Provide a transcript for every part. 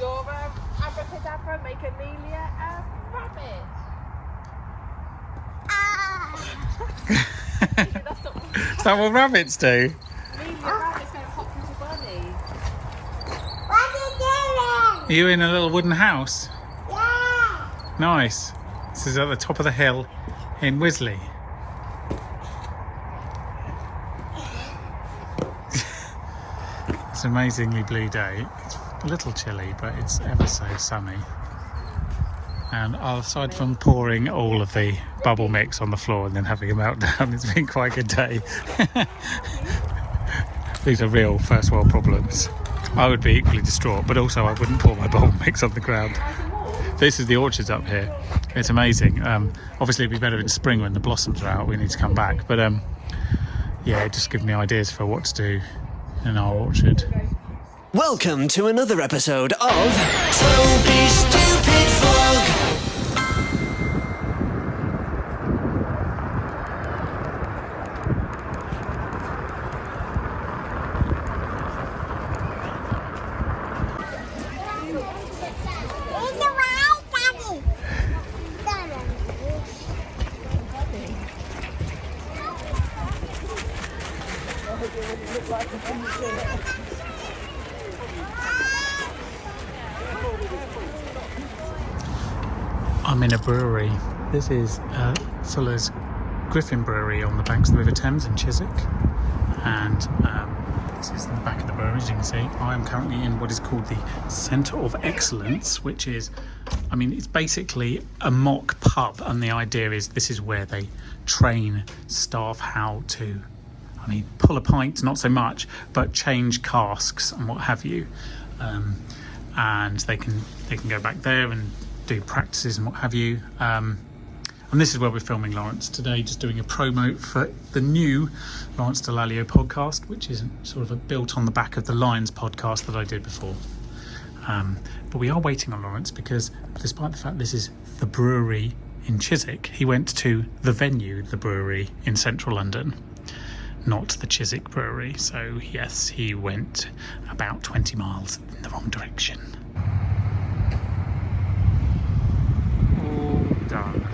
Your abracadabra make Amelia a rabbit. Is that what rabbits do? Amelia rabbit's going to hop into bunny. What are you doing? Are you in a little wooden house? Yeah. Nice. This is at the top of the hill in Wisley. It's an amazingly blue day. It's a little chilly, but it's ever so sunny. And aside from pouring all of the bubble mix on the floor and then having a meltdown, it's been quite a good day. These are real first world problems. I would be equally distraught, but also I wouldn't pour my bubble mix on the ground. This is the orchards up here. It's amazing. Obviously it'd be better in spring when the blossoms are out. We need to come back. But yeah, it just gives me ideas for what to do in our orchard. Welcome to another episode of Toby Stupid Vlog. I'm in a brewery. This is Fuller's Griffin Brewery on the banks of the River Thames in Chiswick, and this is the back of the brewery. As you can see, I am currently in what is called the Centre of Excellence, which is, I mean, it's basically a mock pub, and the idea is this is where they train staff how to, I mean, pull a pint, not so much, but change casks and what have you, and they can go back there and do practices and what have you, and this is where we're filming Lawrence today, just doing a promo for the new Lawrence Delalio podcast, which is sort of built on the back of the Lions podcast that I did before. But we are waiting on Lawrence because despite the fact this is the brewery in Chiswick, he went to the venue, the brewery in central London, not the Chiswick brewery. So yes, he went about 20 miles in the wrong direction. Done.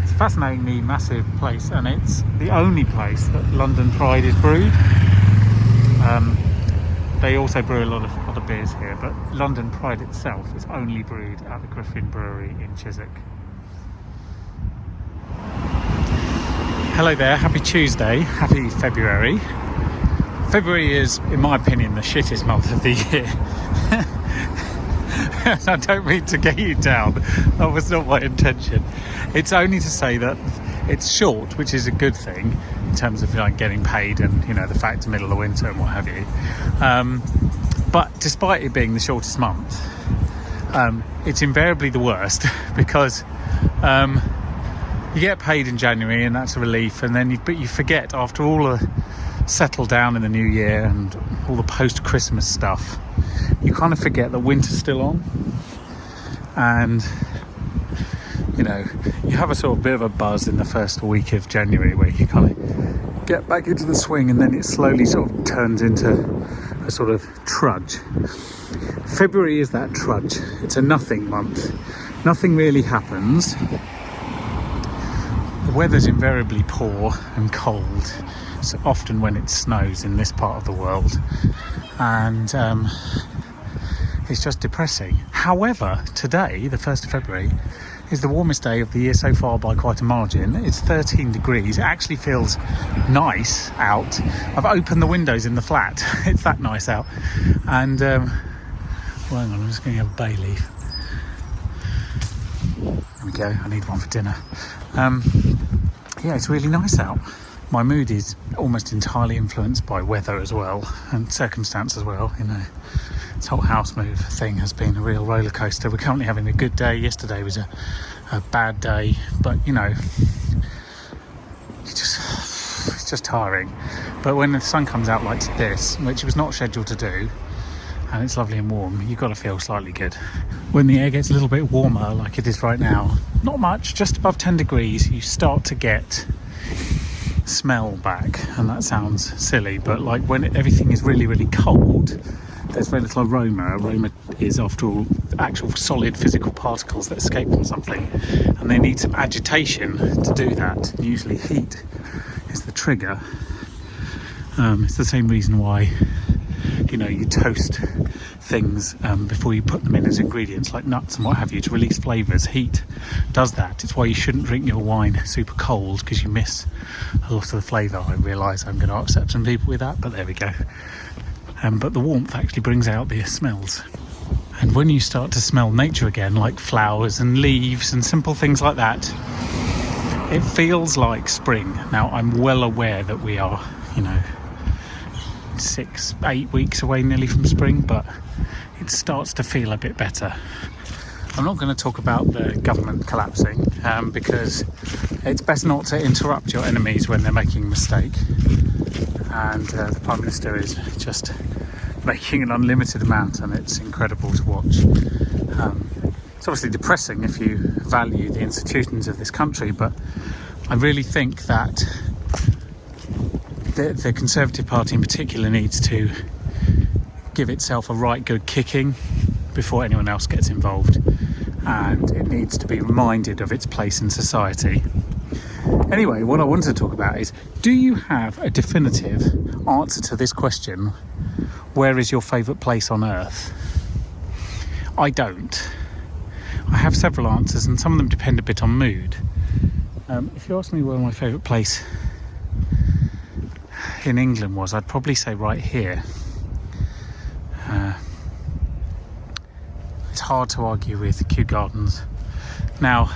It's a fascinatingly massive place, and it's the only place that London Pride is brewed. They also brew a lot of other beers here, but London Pride itself is only brewed at the Griffin Brewery in Chiswick. Hello there, happy Tuesday, happy February. February is, in my opinion, the shittest month of the year. I don't mean to get you down, that was not my intention. It's only to say that it's short, which is a good thing in terms of getting paid and the fact it's the middle of winter and what have you. But despite it being the shortest month, it's invariably the worst because you get paid in January and that's a relief, and then you forget after all the settle down in the new year and all the post-Christmas stuff, you kind of forget that winter's still on, and you have a sort of bit of a buzz in the first week of January where you kind of get back into the swing, and then it slowly sort of turns into a sort of trudge. February is that trudge. It's a nothing month. Nothing really happens. The weather's invariably poor and cold. It's often when it snows in this part of the world, and it's just depressing. However, today, the 1st of February, is the warmest day of the year so far by quite a margin. It's 13 degrees. It actually feels nice out. I've opened the windows in the flat. It's that nice out. And, well, hang on, I'm just going to have a bay leaf. There we go. I need one for dinner. Yeah, it's really nice out. My mood is almost entirely influenced by weather as well, and circumstance as well. This whole house move thing has been a real roller coaster. We're currently having a good day. Yesterday was a bad day, but it's just tiring. But when the sun comes out like this, which it was not scheduled to do, and it's lovely and warm, you've got to feel slightly good. When the air gets a little bit warmer, like it is right now, not much, just above 10 degrees, you start to get smell back, and that sounds silly, but like when everything is really, really cold, there's very little aroma. Aroma is, after all, actual solid physical particles that escape from something, and they need some agitation to do that. Usually heat is the trigger. It's the same reason why, you know, you toast things before you put them in as ingredients, like nuts and what have you, to release flavours. Heat does that. It's why you shouldn't drink your wine super cold, because you miss a lot of the flavour. I realise I'm going to upset some people with that, but there we go. But the warmth actually brings out the smells. And when you start to smell nature again, like flowers and leaves and simple things like that, it feels like spring. Now, I'm well aware that we are, you know, 6-8 weeks away nearly from spring, but it starts to feel a bit better. I'm not going to talk about the government collapsing because it's best not to interrupt your enemies when they're making a mistake, and the Prime Minister is just making an unlimited amount, and it's incredible to watch. It's obviously depressing if you value the institutions of this country, but I really think that the Conservative Party in particular needs to give itself a right good kicking before anyone else gets involved, and it needs to be reminded of its place in society. Anyway, what I wanted to talk about is, do you have a definitive answer to this question? Where is your favourite place on earth? I don't. I have several answers, and some of them depend a bit on mood. If you ask me where my favourite place in England was, I'd probably say right here. It's hard to argue with Kew Gardens. Now,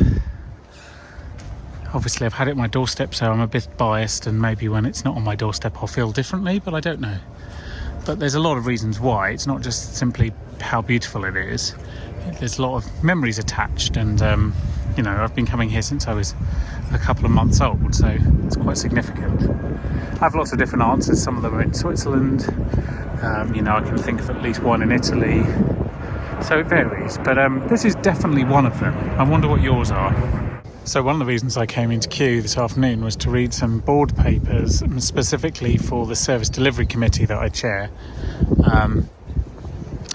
obviously I've had it at my doorstep, so I'm a bit biased, and maybe when it's not on my doorstep I'll feel differently, but I don't know. But there's a lot of reasons why. It's not just simply how beautiful it is. There's a lot of memories attached, and you know, I've been coming here since I was a couple of months old, so it's quite significant. I have lots of different answers. Some of them are in Switzerland. You know, I can think of at least one in Italy. So it varies, but this is definitely one of them. I wonder what yours are. So one of the reasons I came into Kew this afternoon was to read some board papers, specifically for the Service Delivery Committee that I chair.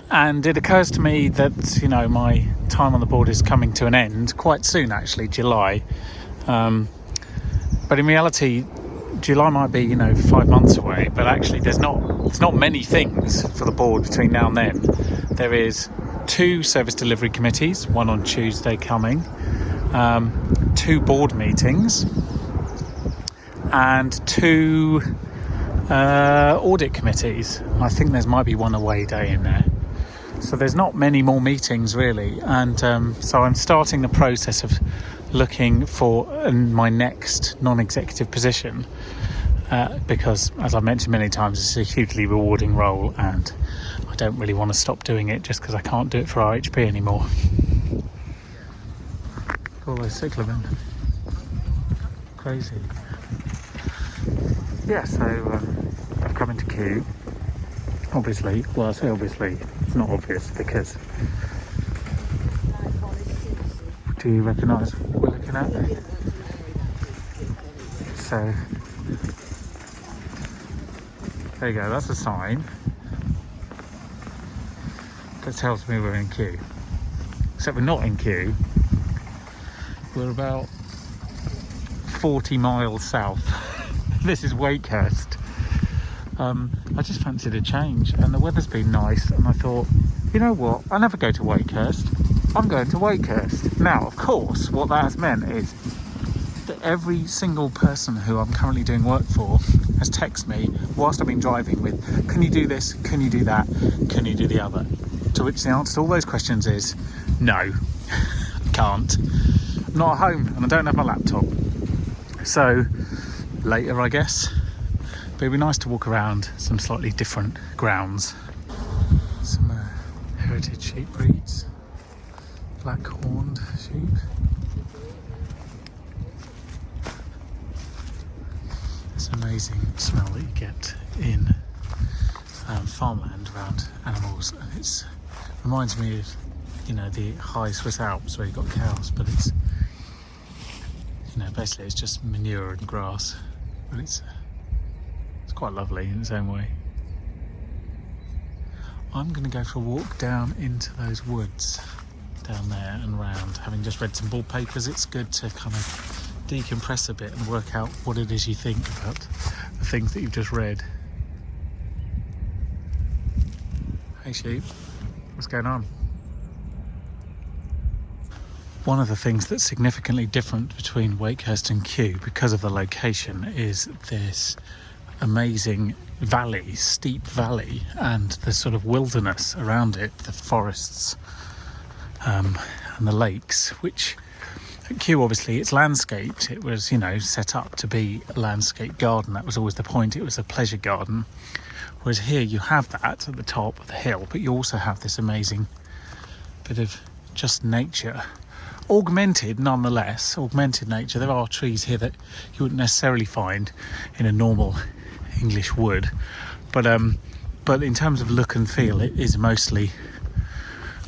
And it occurs to me that, you know, my time on the board is coming to an end quite soon, actually, July. But in reality, July might be, you know, 5 months away, but actually there's not many things for the board between now and then. There is 2 service delivery committees, one on Tuesday coming, 2 board meetings, and 2 audit committees. I think there might be one away day in there. So there's not many more meetings really, and so I'm starting the process of looking for my next non-executive position, because, as I've mentioned many times, it's a hugely rewarding role, and I don't really want to stop doing it just because I can't do it for RHP anymore. All those cyclamen, crazy. Yeah, so I've come into Kew. Obviously, well, I say obviously, it's not obvious because. Do you recognise what we're looking at? So, there you go, that's a sign that tells me we're in Kew. Except we're not in Kew. We're about 40 miles south. This is Wakehurst. I just fancied a change, and the weather's been nice, and I thought, you know what, I never go to Wakehurst. I'm going to Wakehurst. Now, of course, what that has meant is that every single person who I'm currently doing work for has texted me whilst I've been driving with, can you do this, can you do that, can you do the other? To which the answer to all those questions is, no, can't. I'm not at home, and I don't have my laptop. So, later I guess. But it'd be nice to walk around some slightly different grounds. Some heritage sheep breeds. Black horned sheep. It's an amazing smell that you get in farmland around animals. It reminds me of, you know, the high Swiss Alps where you've got cows, but it's, you know, basically it's just manure and grass, but it's quite lovely in its own way. I'm going to go for a walk down into those woods down there and round. Having just read some wallpapers, it's good to kind of decompress a bit and work out what it is you think about the things that you've just read. Hey sheep, what's going on? One of the things that's significantly different between Wakehurst and Kew, because of the location, is this amazing valley, steep valley, and the sort of wilderness around it, the forests and the lakes, which at Kew obviously it's landscaped. It was, you know, set up to be a landscape garden. That was always the point. It was a pleasure garden. Whereas here you have that at the top of the hill, but you also have this amazing bit of just nature. Augmented nonetheless, augmented nature. There are trees here that you wouldn't necessarily find in a normal English wood, but in terms of look and feel, it is mostly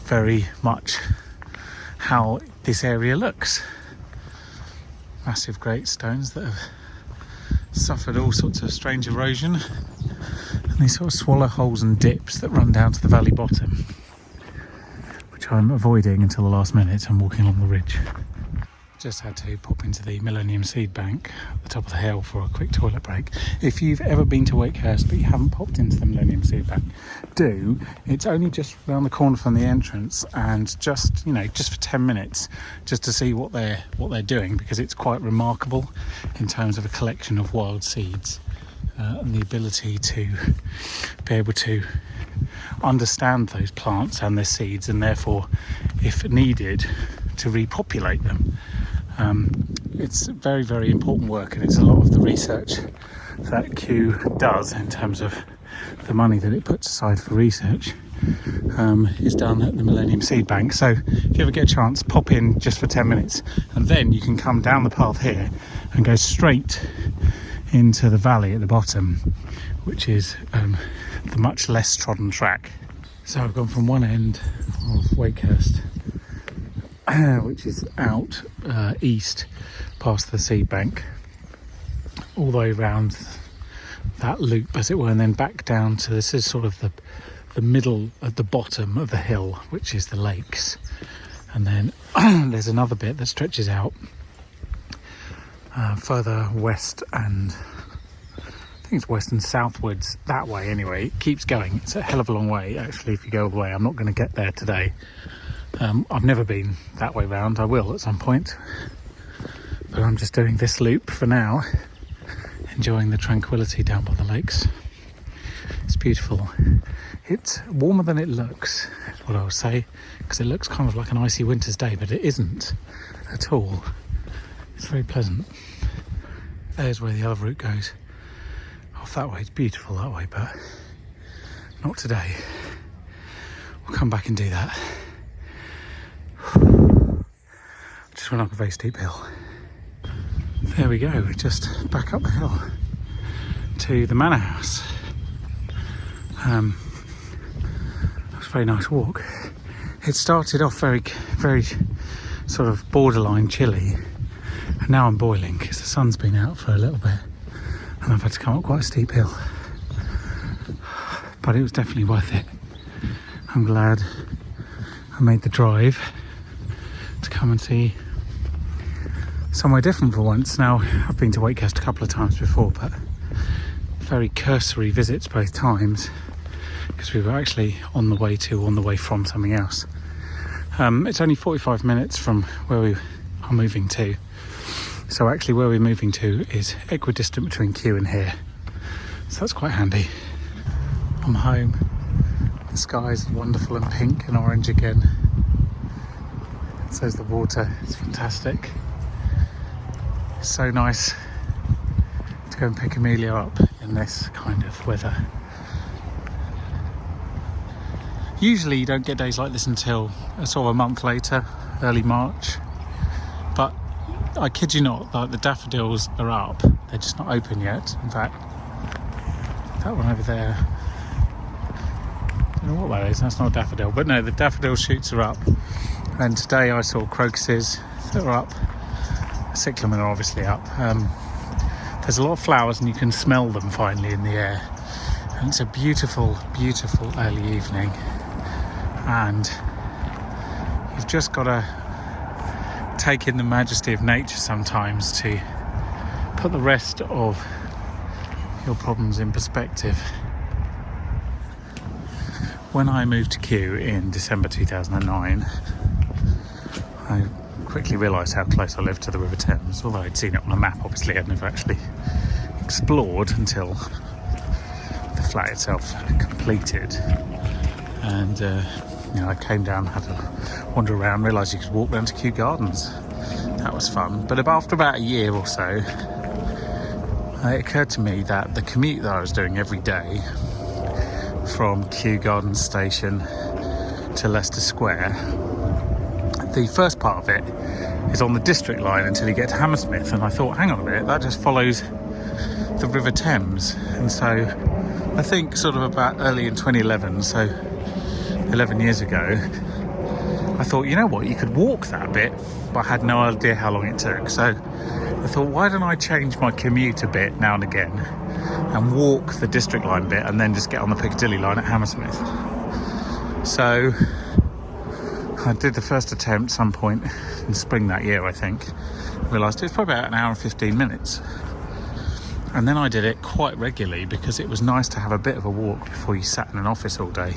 very much how this area looks. Massive great stones that have suffered all sorts of strange erosion, and these sort of swallow holes and dips that run down to the valley bottom, which I'm avoiding until the last minute. I'm walking along the ridge. Just had to pop into the Millennium Seed Bank at the top of the hill for a quick toilet break. If you've ever been to Wakehurst but you haven't popped into the Millennium Seed Bank, do. It's only just around the corner from the entrance, and just for 10 minutes, just to see what they're doing, because it's quite remarkable in terms of a collection of wild seeds and the ability to be able to understand those plants and their seeds, and therefore, if needed, to repopulate them. It's very, very important work, and it's a lot of the research that Kew does in terms of the money that it puts aside for research is done at the Millennium Seed Bank. So if you ever get a chance, pop in just for 10 minutes, and then you can come down the path here and go straight into the valley at the bottom, which is the much less trodden track. So I've gone from one end of Wakehurst, which is out east past the seed bank, all the way around that loop, as it were, and then back down to this is sort of the middle at the bottom of the hill, which is the lakes. And then there's another bit that stretches out further west, and I think it's west and southwards that way anyway. It keeps going. It's a hell of a long way actually if you go all the way. I'm not going to get there today. I've never been that way round. I will at some point, but I'm just doing this loop for now, enjoying the tranquility down by the lakes. It's beautiful. It's warmer than it looks, is what I would say, because it looks kind of like an icy winter's day, but it isn't at all. It's very pleasant. There's where the other route goes. Off that way. It's beautiful that way, but not today. We'll come back and do that. Just went up a very steep hill. There we go, we're just back up the hill to the manor house. It was a very nice walk. It started off very, very sort of borderline chilly, and now I'm boiling because the sun's been out for a little bit and I've had to come up quite a steep hill. But it was definitely worth it. I'm glad I made the drive to come and see somewhere different for once. Now, I've been to Wakehurst a couple of times before, but very cursory visits both times, because we were actually on the way from something else. It's only 45 minutes from where we are moving to, so actually where we're moving to is equidistant between Kew and here, so that's quite handy. I'm home. The sky is wonderful and pink and orange again. So is the water. It's fantastic. It's so nice to go and pick Amelia up in this kind of weather. Usually you don't get days like this until sort of a month later, early March. But I kid you not, like the daffodils are up. They're just not open yet. In fact, that one over there, I don't know what that is. That's not a daffodil, but no, the daffodil shoots are up. And today I saw crocuses that are up. Cyclamen are obviously up. There's a lot of flowers and you can smell them finally in the air. And it's a beautiful, beautiful early evening, and you've just got to take in the majesty of nature sometimes to put the rest of your problems in perspective. When I moved to Kew in December 2009, I quickly realised how close I lived to the River Thames. Although I'd seen it on a map, obviously I'd never actually explored until the flat itself completed. And I came down, had a wander around, realised you could walk down to Kew Gardens. That was fun. But after about a year or so, it occurred to me that the commute that I was doing every day from Kew Gardens Station to Leicester Square, the first part of it is on the District line until you get to Hammersmith, and I thought, hang on a minute, that just follows the River Thames. And so I think sort of about early in 2011, so 11 years ago, I thought, you know what, you could walk that bit, but I had no idea how long it took. So I thought, why don't I change my commute a bit now and again and walk the District line bit and then just get on the Piccadilly line at Hammersmith. So I did the first attempt some point in spring that year, I think. Realised it was probably about an hour and 15 minutes. And then I did it quite regularly because it was nice to have a bit of a walk before you sat in an office all day.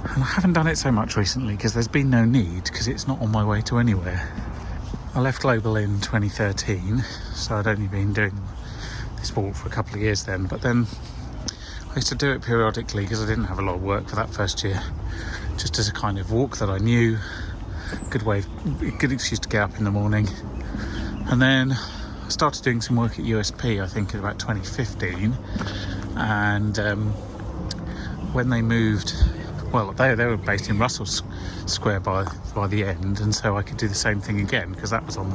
And I haven't done it so much recently because there's been no need, because it's not on my way to anywhere. I left Global in 2013, so I'd only been doing this walk for a couple of years then. But then I used to do it periodically because I didn't have a lot of work for that first year, just as a kind of walk that I knew, good excuse to get up in the morning. And then I started doing some work at USP, I think in about 2015, and when they moved, well, they were based in Russell Square by the end, and so I could do the same thing again because that was on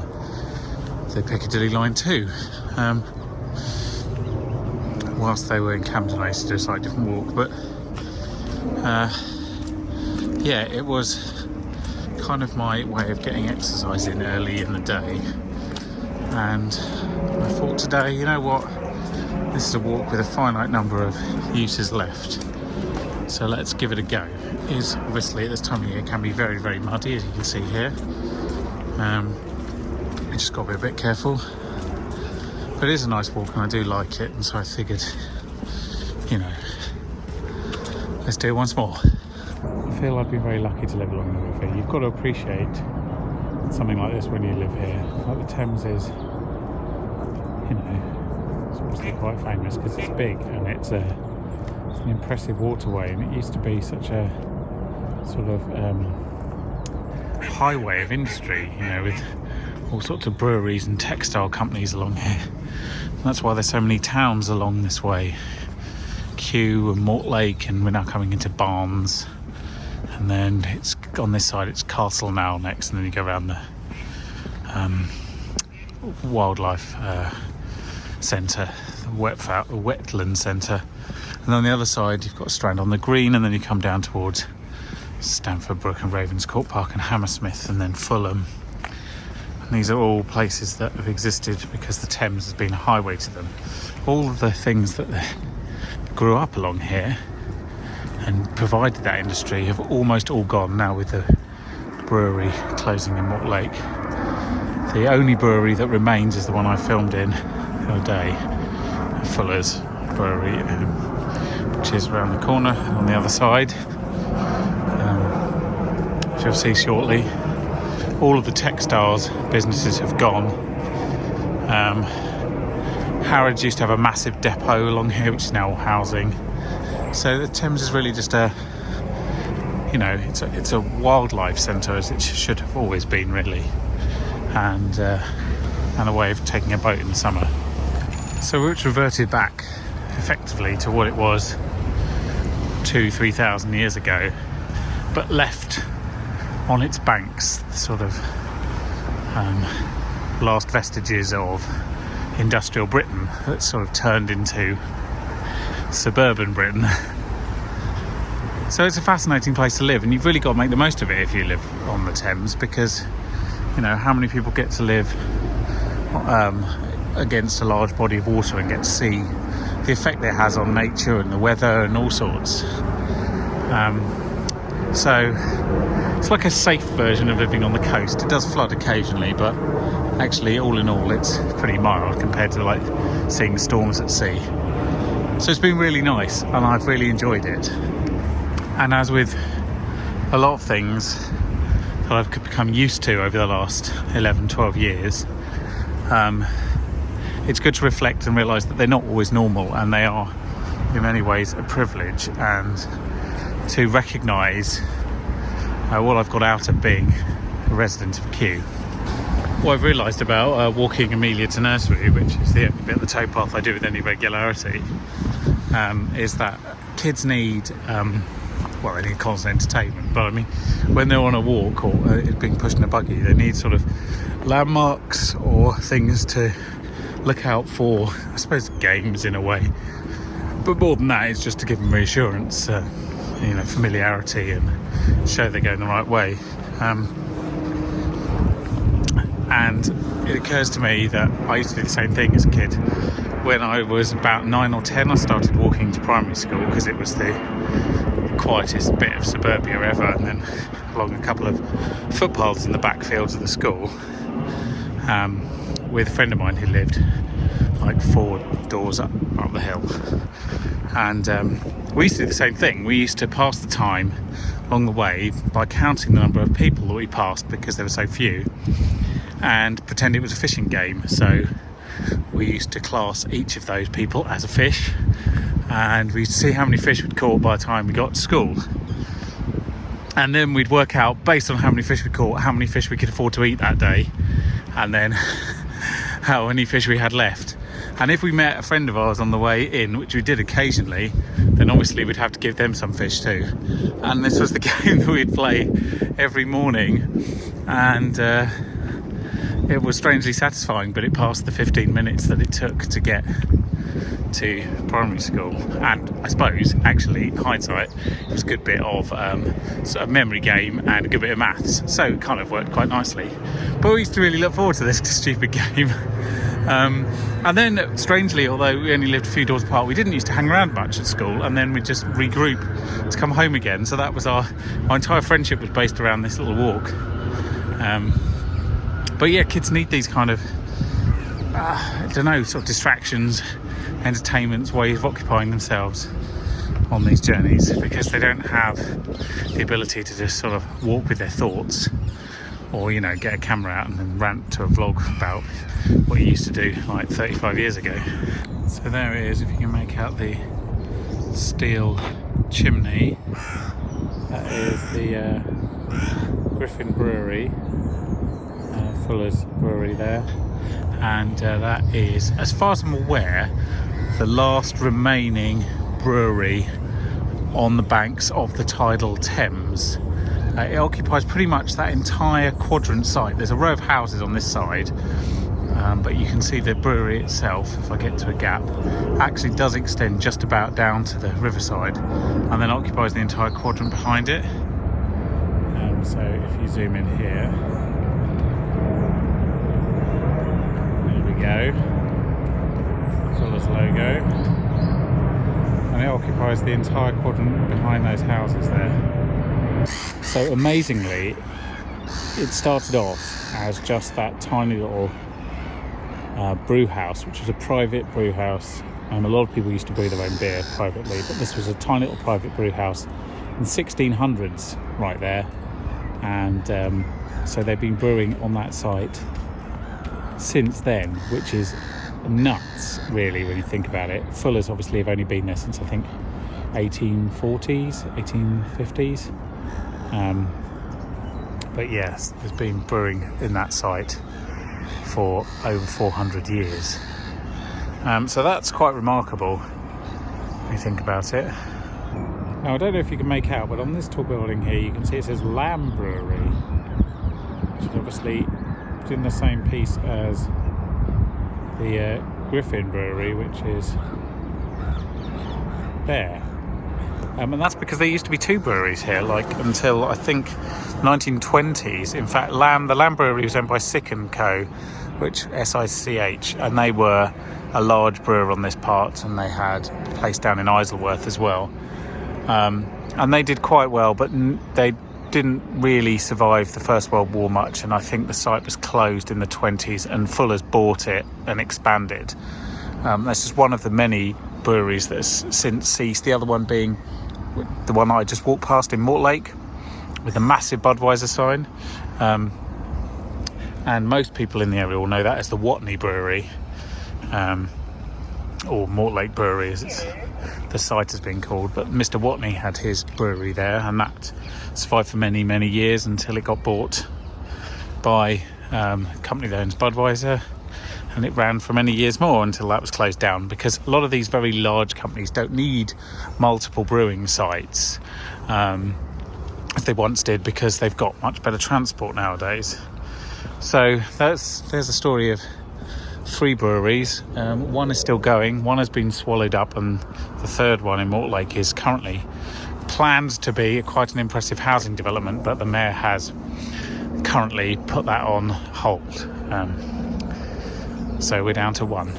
the Piccadilly line too. Whilst they were in Camden, I used to do a slightly different walk, but it was kind of my way of getting exercise in early in the day. And I thought today, you know what, this is a walk with a finite number of uses left, so let's give it a go. It is obviously at this time of year can be very, very muddy, as you can see here. You just got to be a bit careful, but it is a nice walk and I do like it, and so I figured, let's do it once more. I feel I've been very lucky to live along the river. You've got to appreciate something like this when you live here. Like the Thames is, it's obviously quite famous because it's big and it's an impressive waterway, and it used to be such a sort of highway of industry, with all sorts of breweries and textile companies along here. And that's why there's so many towns along this way. Kew and Mortlake, and we're now coming into Barnes. And then it's on this side, it's Castle now next, and then you go around the wildlife centre, the wetland centre. And on the other side, you've got Strand on the Green, and then you come down towards Stamford Brook and Ravenscourt Park and Hammersmith, and then Fulham. And these are all places that have existed because the Thames has been a highway to them. All of the things that grew up along here and provided that industry have almost all gone now, with the brewery closing in Mortlake. The only brewery that remains is the one I filmed in the other day, Fuller's Brewery, which is around the corner and on the other side, which you'll see shortly. All of the textiles businesses have gone. Harrods used to have a massive depot along here, which is now housing. So the Thames is really just it's a wildlife centre, as it should have always been, really, and a way of taking a boat in the summer. So it's reverted back effectively to what it was 2,000-3,000 years ago, but left on its banks the sort of last vestiges of industrial Britain that sort of turned into suburban Britain. So it's a fascinating place to live, and you've really got to make the most of it if you live on the Thames, because how many people get to live against a large body of water and get to see the effect it has on nature and the weather and all sorts. So it's like a safe version of living on the coast. It does flood occasionally, but actually all in all it's pretty mild compared to like seeing storms at sea. So it's been really nice and I've really enjoyed it. And as with a lot of things that I've become used to over the last 11-12 years, it's good to reflect and realise that they're not always normal, and they are in many ways a privilege, and to recognise what I've got out of being a resident of Kew. What I've realised about walking Amelia to nursery, which is the only bit of the towpath I do with any regularity, is that kids need they need constant entertainment, but I mean when they're on a walk or being pushed in a buggy, they need sort of landmarks or things to look out for. I suppose games in a way, but more than that, it's just to give them reassurance, familiarity, and show they're going the right way. And it occurs to me that I used to do the same thing as a kid. When I was about 9 or 10, I started walking to primary school because it was the quietest bit of suburbia ever, and then along a couple of footpaths in the backfields of the school, with a friend of mine who lived like 4 doors up the hill. And we used to do the same thing. We used to pass the time along the way by counting the number of people that we passed, because there were so few, and pretend it was a fishing game. So we used to class each of those people as a fish, and we'd see how many fish we'd caught by the time we got to school. And then we'd work out, based on how many fish we caught, how many fish we could afford to eat that day, and then how many fish we had left. And if we met a friend of ours on the way in, which we did occasionally, then obviously we'd have to give them some fish too. And this was the game that we'd play every morning, and it was strangely satisfying, but it passed the 15 minutes that it took to get to primary school. And I suppose, actually, in hindsight, it was a good bit of sort of memory game and a good bit of maths, so it kind of worked quite nicely. But we used to really look forward to this stupid game. And then, strangely, although we only lived a few doors apart, we didn't used to hang around much at school, and then we'd just regroup to come home again. So that was our entire friendship was based around this little walk. But yeah, kids need these kind of, sort of distractions, entertainments, ways of occupying themselves on these journeys, because they don't have the ability to just sort of walk with their thoughts, or get a camera out and then rant to a vlog about what you used to do like 35 years ago. So there it is, if you can make out the steel chimney. That is the Griffin Brewery, Fuller's Brewery there, and that is, as far as I'm aware, the last remaining brewery on the banks of the tidal Thames. It occupies pretty much that entire quadrant site. There's a row of houses on this side, but you can see the brewery itself, if I get to a gap, actually does extend just about down to the riverside, and then occupies the entire quadrant behind it. So if you zoom in here, there we go, Fuller's logo, and it occupies the entire quadrant behind those houses there. So amazingly, it started off as just that tiny little brew house, which was a private brew house, and a lot of people used to brew their own beer privately, but this was a tiny little private brew house in the 1600s right there. And so they've been brewing on that site since then, which is nuts really when you think about it. Fuller's obviously have only been there since I think 1840s, 1850s. But yes, there's been brewing in that site for over 400 years. So that's quite remarkable when you think about it. Now I don't know if you can make out, but on this tall building here you can see it says Lamb Brewery, which is obviously in the same piece as the Griffin Brewery, which is there. And that's because there used to be 2 breweries here, like until I think 1920s. In fact, the Lamb Brewery was owned by Sick & Co., which SICH, and they were a large brewer on this part, and they had a place down in Isleworth as well. And they did quite well, but they didn't really survive the First World War much, and I think the site was closed in the 20s, and Fuller's bought it and expanded. That's just one of the many breweries that has since ceased. The other one being the one I just walked past in Mortlake with a massive Budweiser sign. And most people in the area will know that as the Watney Brewery, or Mortlake Brewery as the site has been called. But Mr. Watney had his brewery there, and that survived for many, many years until it got bought by a company that owns Budweiser, and it ran for many years more until that was closed down, because a lot of these very large companies don't need multiple brewing sites as they once did, because they've got much better transport nowadays. So there's a story of 3 breweries. One is still going, one has been swallowed up, and the third one in Mortlake is currently planned to be quite an impressive housing development, but the mayor has currently put that on hold. So we're down to 1.